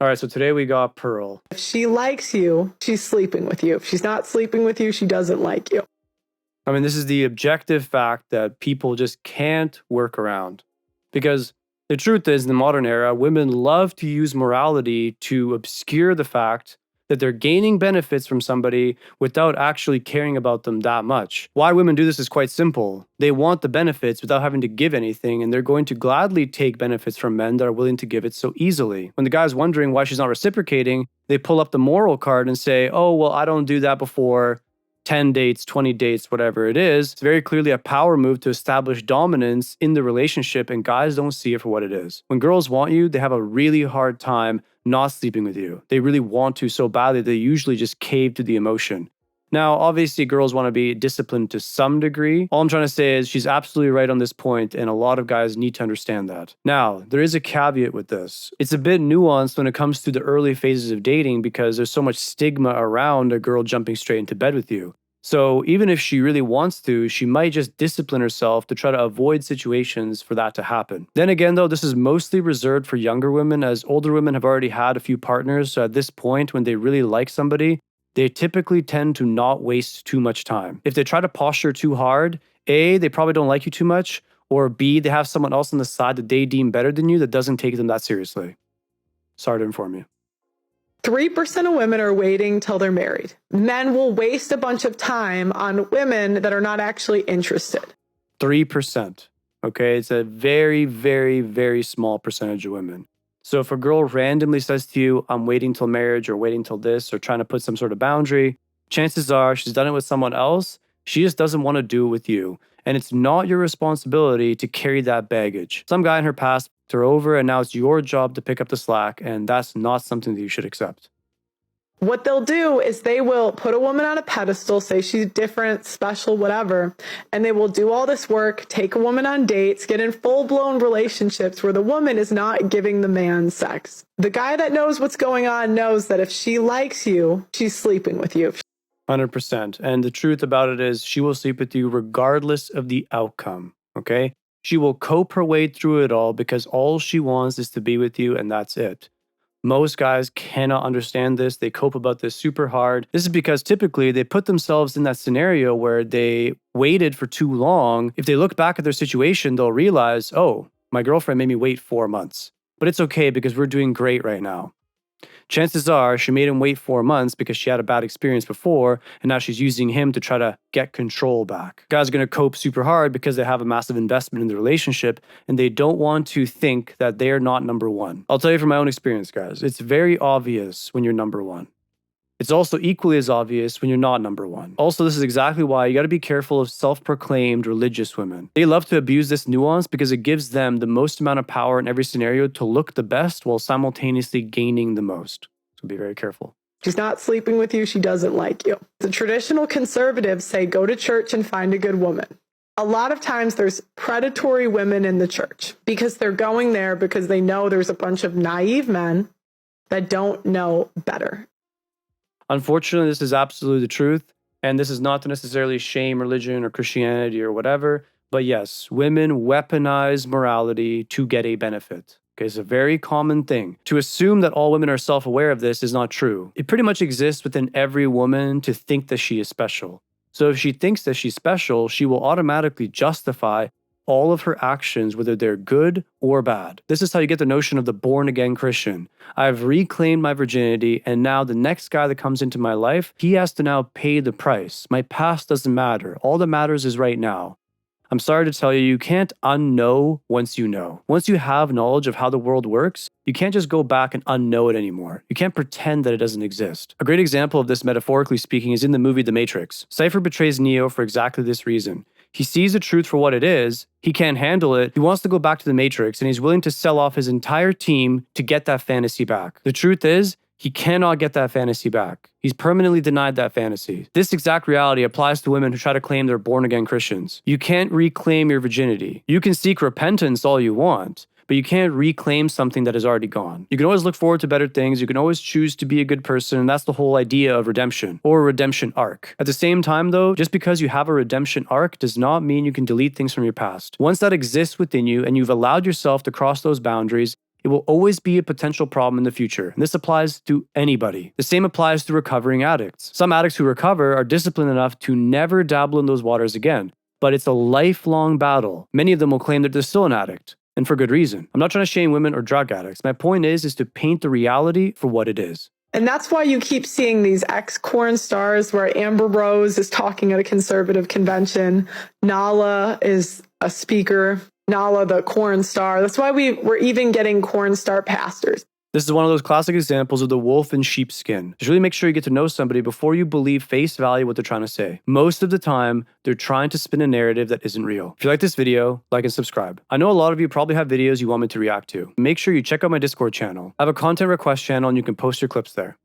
All right, so today we got Pearl. If she likes you, she's sleeping with you. If she's not sleeping with you, she doesn't like you. I mean, this is the objective fact that people just can't work around. Because the truth is, in the modern era, women love to use morality to obscure the fact that they're gaining benefits from somebody without actually caring about them that much. Why women do this is quite simple. They want the benefits without having to give anything, and they're going to gladly take benefits from men that are willing to give it so easily. When the guy's wondering why she's not reciprocating, they pull up the moral card and say, oh, well, I don't do that before 10 dates, 20 dates, whatever it is. It's very clearly a power move to establish dominance in the relationship, and guys don't see it for what it is. When girls want you, they have a really hard time not sleeping with you. They really want to so badly, they usually just cave to the emotion. Now, obviously, girls want to be disciplined to some degree. All I'm trying to say is she's absolutely right on this point, and a lot of guys need to understand that. Now, there is a caveat with this. It's a bit nuanced when it comes to the early phases of dating because there's so much stigma around a girl jumping straight into bed with you. So even if she really wants to, she might just discipline herself to try to avoid situations for that to happen. Then again, though, this is mostly reserved for younger women, as older women have already had a few partners. So at this point, when they really like somebody, they typically tend to not waste too much time. If they try to posture too hard, A, they probably don't like you too much, or B, they have someone else on the side that they deem better than you that doesn't take them that seriously. Sorry to inform you. 3% of women are waiting till they're married. Men will waste a bunch of time on women that are not actually interested. 3%. Okay, it's a very, very, very small percentage of women. So if a girl randomly says to you, I'm waiting till marriage or waiting till this or trying to put some sort of boundary, chances are she's done it with someone else. She just doesn't want to do it with you. And it's not your responsibility to carry that baggage. Some guy in her past fucked her over, and now it's your job to pick up the slack, and that's not something that you should accept. What they'll do is they will put a woman on a pedestal, say she's different, special, whatever, and they will do all this work, take a woman on dates, get in full-blown relationships where the woman is not giving the man sex. The guy that knows what's going on knows that if she likes you, she's sleeping with you. 100%. And the truth about it is she will sleep with you regardless of the outcome, okay? She will cope her way through it all because all she wants is to be with you, and that's it. Most guys cannot understand this. They cope about this super hard. This is because typically they put themselves in that scenario where they waited for too long. If they look back at their situation, they'll realize, oh, my girlfriend made me wait 4 months. But it's okay because we're doing great right now. Chances are she made him wait 4 months because she had a bad experience before, and now she's using him to try to get control back. Guys are going to cope super hard because they have a massive investment in the relationship, and they don't want to think that they're not number one. I'll tell you from my own experience, guys, it's very obvious when you're number one. It's also equally as obvious when you're not number one. Also, this is exactly why you got to be careful of self-proclaimed religious women. They love to abuse this nuance because it gives them the most amount of power in every scenario to look the best while simultaneously gaining the most. So be very careful. She's not sleeping with you. She doesn't like you. The traditional conservatives say go to church and find a good woman. A lot of times there's predatory women in the church because they're going there because they know there's a bunch of naive men that don't know better. Unfortunately, this is absolutely the truth, and this is not to necessarily shame religion or Christianity or whatever, but yes, women weaponize morality to get a benefit. Okay, it's a very common thing. To assume that all women are self-aware of this is not true. It pretty much exists within every woman to think that she is special. So if she thinks that she's special, she will automatically justify all of her actions, whether they're good or bad. This is how you get the notion of the born-again Christian. I've reclaimed my virginity, and now the next guy that comes into my life, he has to now pay the price. My past doesn't matter. All that matters is right now. I'm sorry to tell you, you can't unknow once you know. Once you have knowledge of how the world works, you can't just go back and unknow it anymore. You can't pretend that it doesn't exist. A great example of this, metaphorically speaking, is in the movie The Matrix. Cypher betrays Neo for exactly this reason. He sees the truth for what it is, he can't handle it, he wants to go back to the Matrix, and he's willing to sell off his entire team to get that fantasy back. The truth is, he cannot get that fantasy back. He's permanently denied that fantasy. This exact reality applies to women who try to claim they're born-again Christians. You can't reclaim your virginity. You can seek repentance all you want, but you can't reclaim something that is already gone. You can always look forward to better things. You can always choose to be a good person, and that's the whole idea of redemption, or a redemption arc. At the same time, though, just because you have a redemption arc does not mean you can delete things from your past. Once that exists within you and you've allowed yourself to cross those boundaries, it will always be a potential problem in the future. And this applies to anybody. The same applies to recovering addicts. Some addicts who recover are disciplined enough to never dabble in those waters again. But it's a lifelong battle. Many of them will claim that they're still an addict, and for good reason. I'm not trying to shame women or drug addicts. My point is to paint the reality for what it is. And that's why you keep seeing these ex-corn stars where Amber Rose is talking at a conservative convention. Nala is a speaker. Nala, the corn star. That's why we're even getting corn star pastors. This is one of those classic examples of the wolf in sheep's skin. Just really make sure you get to know somebody before you believe face value what they're trying to say. Most of the time, they're trying to spin a narrative that isn't real. If you like this video, like and subscribe. I know a lot of you probably have videos you want me to react to. Make sure you check out my Discord channel. I have a content request channel and you can post your clips there.